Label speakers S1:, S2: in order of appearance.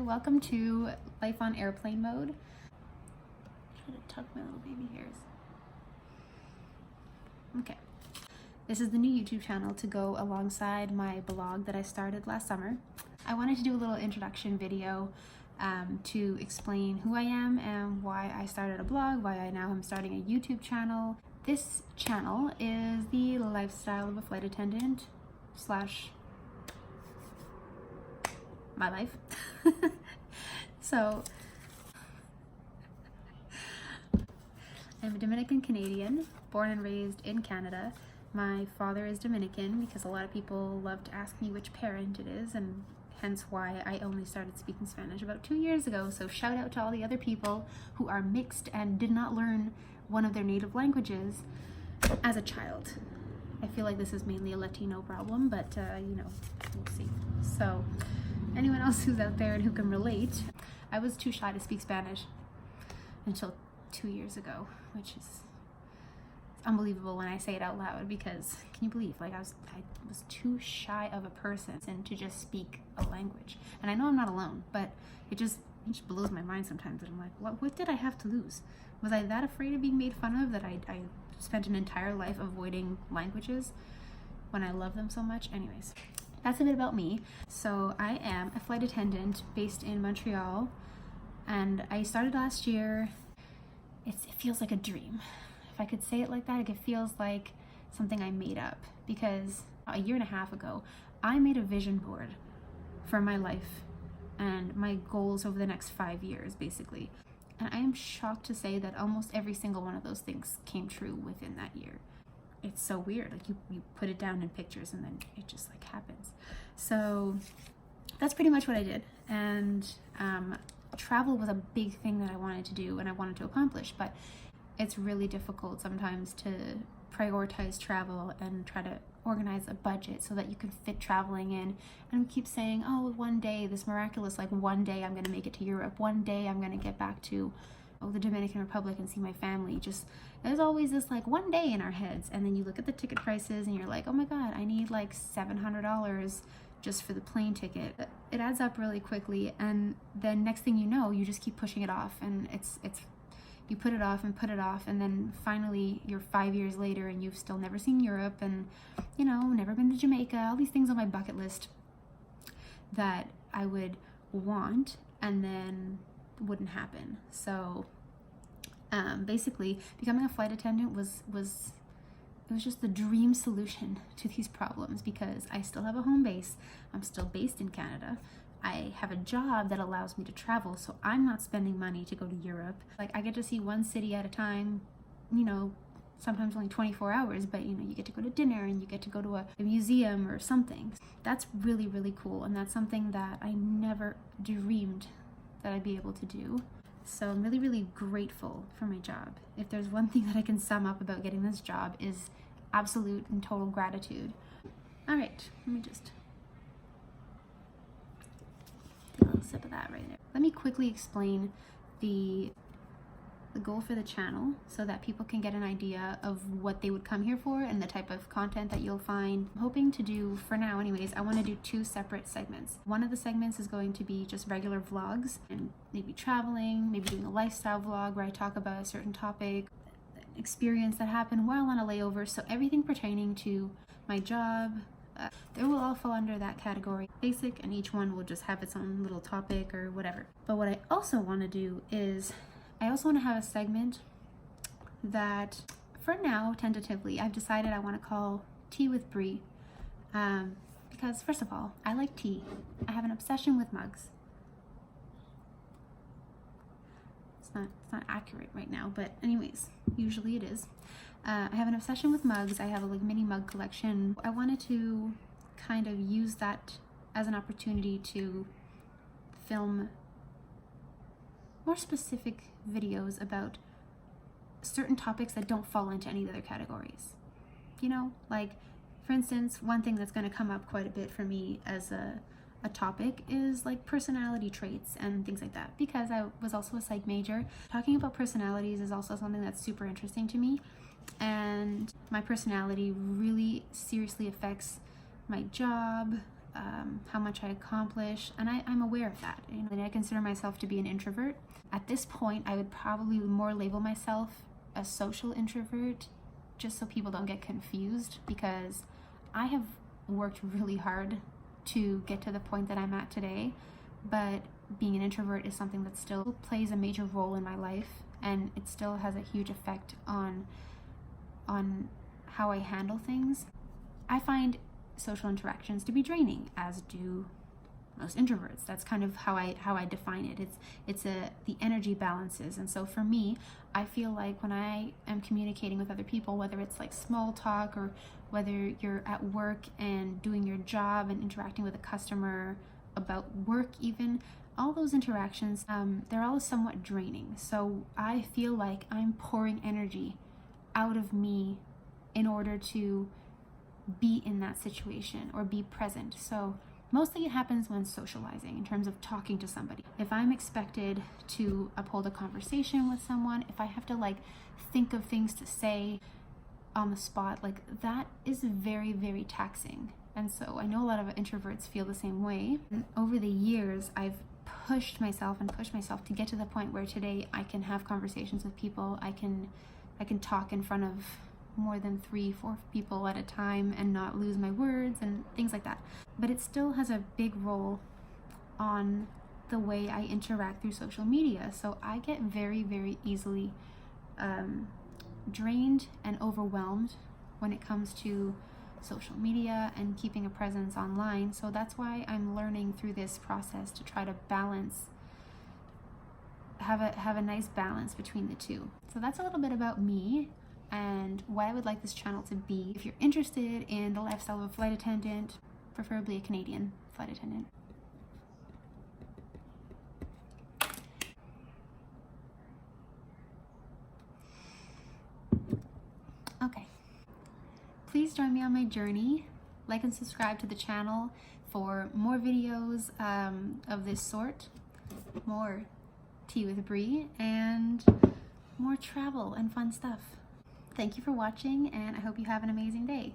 S1: welcome to Life on Airplane Mode. Try to tuck my little baby hairs. Okay. This is the new YouTube channel to go alongside my blog that I started last summer. I wanted to do a little introduction video to explain who I am and why I started a blog, why I now am starting a YouTube channel. This channel is the lifestyle of a flight attendant slash my life. So I'm a Dominican Canadian, born and raised in Canada. My father is Dominican because a lot of people love to ask me which parent it is, and hence why I only started speaking Spanish about 2 years ago. So shout out to all the other people who are mixed and did not learn one of their native languages as a child. I feel like this is mainly a Latino problem, but you know, we'll see. So anyone else who's out there and who can relate, I was too shy to speak Spanish until 2 years ago, which is unbelievable when I say it out loud, because can you believe, like I was too shy of a person and to just speak a language. And I know I'm not alone, but it just blows my mind sometimes, and I'm like, what did I have to lose? Was I that afraid of being made fun of that I spent an entire life avoiding languages when I love them so much? Anyways, that's a bit about me. So I am a flight attendant based in Montreal, and I started last year. It feels like a dream. If I could say it like that, it feels like something I made up, because a year and a half ago, I made a vision board for my life and my goals over the next 5 years, basically. And I am shocked to say that almost every single one of those things came true within that year. It's so weird. Like you put it down in pictures and then it just like happens. So that's pretty much what I did. And travel was a big thing that I wanted to do and I wanted to accomplish, but it's really difficult sometimes to prioritize travel and try to organize a budget so that you can fit traveling in. And we keep saying, oh, one day, this miraculous, like one day I'm going to make it to Europe, one day I'm going to get back to the Dominican Republic and see my family. Just there's always this like one day in our heads, and then you look at the ticket prices and you're like, oh my god, I need like $700 just for the plane ticket. It adds up really quickly, and then next thing you know, you just keep pushing it off, and it's you put it off and put it off, and then finally you're 5 years later and you've still never seen Europe, and you know, never been to Jamaica. All these things on my bucket list that I would want and then wouldn't happen. So basically becoming a flight attendant was just the dream solution to these problems, because I still have a home base. I'm still based in Canada. I have a job that allows me to travel, so I'm not spending money to go to Europe. Like I get to see one city at a time, you know, sometimes only 24 hours, but you know, you get to go to dinner and you get to go to a museum or something. That's really, really cool, and that's something that I never dreamed that I'd be able to do. So I'm really, really grateful for my job. If there's one thing that I can sum up about getting this job, is absolute and total gratitude. All right, let me just take a little sip of that right there. Let me quickly explain the goal for the channel so that people can get an idea of what they would come here for and the type of content that you'll find. I'm hoping to do, for now anyways, I want to do 2 separate segments. One of the segments is going to be just regular vlogs and maybe traveling, maybe doing a lifestyle vlog where I talk about a certain topic, experience that happened while on a layover. So everything pertaining to my job, they will all fall under that category, basic, and each one will just have its own little topic or whatever. But what I also want to do is I also want to have a segment that, for now, tentatively, I've decided I want to call Tea with Brie, because first of all, I like tea. I have an obsession with mugs. It's not accurate right now, but anyways, usually it is. I have an obsession with mugs. I have a like mini mug collection. I wanted to kind of use that as an opportunity to film more specific videos about certain topics that don't fall into any other categories. You know, like for instance, one thing that's going to come up quite a bit for me as a topic is like personality traits and things like that, because I was also a psych major. Talking about personalities is also something that's super interesting to me, and my personality really seriously affects my job how much I accomplish, and I'm aware of that. You know, and I consider myself to be an introvert. At this point, I would probably more label myself a social introvert, just so people don't get confused, because I have worked really hard to get to the point that I'm at today, but being an introvert is something that still plays a major role in my life, and it still has a huge effect on how I handle things. I find social interactions to be draining, as do most introverts. That's kind of how I define it. It's the energy balances. And so for me, I feel like when I am communicating with other people, whether it's like small talk or whether you're at work and doing your job and interacting with a customer about work even, all those interactions, they're all somewhat draining. So I feel like I'm pouring energy out of me in order to be in that situation or be present. So mostly it happens when socializing, in terms of talking to somebody. If I'm expected to uphold a conversation with someone, if I have to like think of things to say on the spot, like that is very, very taxing. And so I know a lot of introverts feel the same way. And over the years, I've pushed myself to get to the point where today I can have conversations with people. I can talk in front of more than 3-4 people at a time and not lose my words and things like that. But it still has a big role on the way I interact through social media. So I get very, very easily drained and overwhelmed when it comes to social media and keeping a presence online. So that's why I'm learning through this process to try to balance, have a nice balance between the two. So that's a little bit about me and what I would like this channel to be. If you're interested in the lifestyle of a flight attendant, preferably a Canadian flight attendant. Okay, please join me on my journey. Like and subscribe to the channel for more videos of this sort, more tea with Bree, and more travel and fun stuff. Thank you for watching, and I hope you have an amazing day.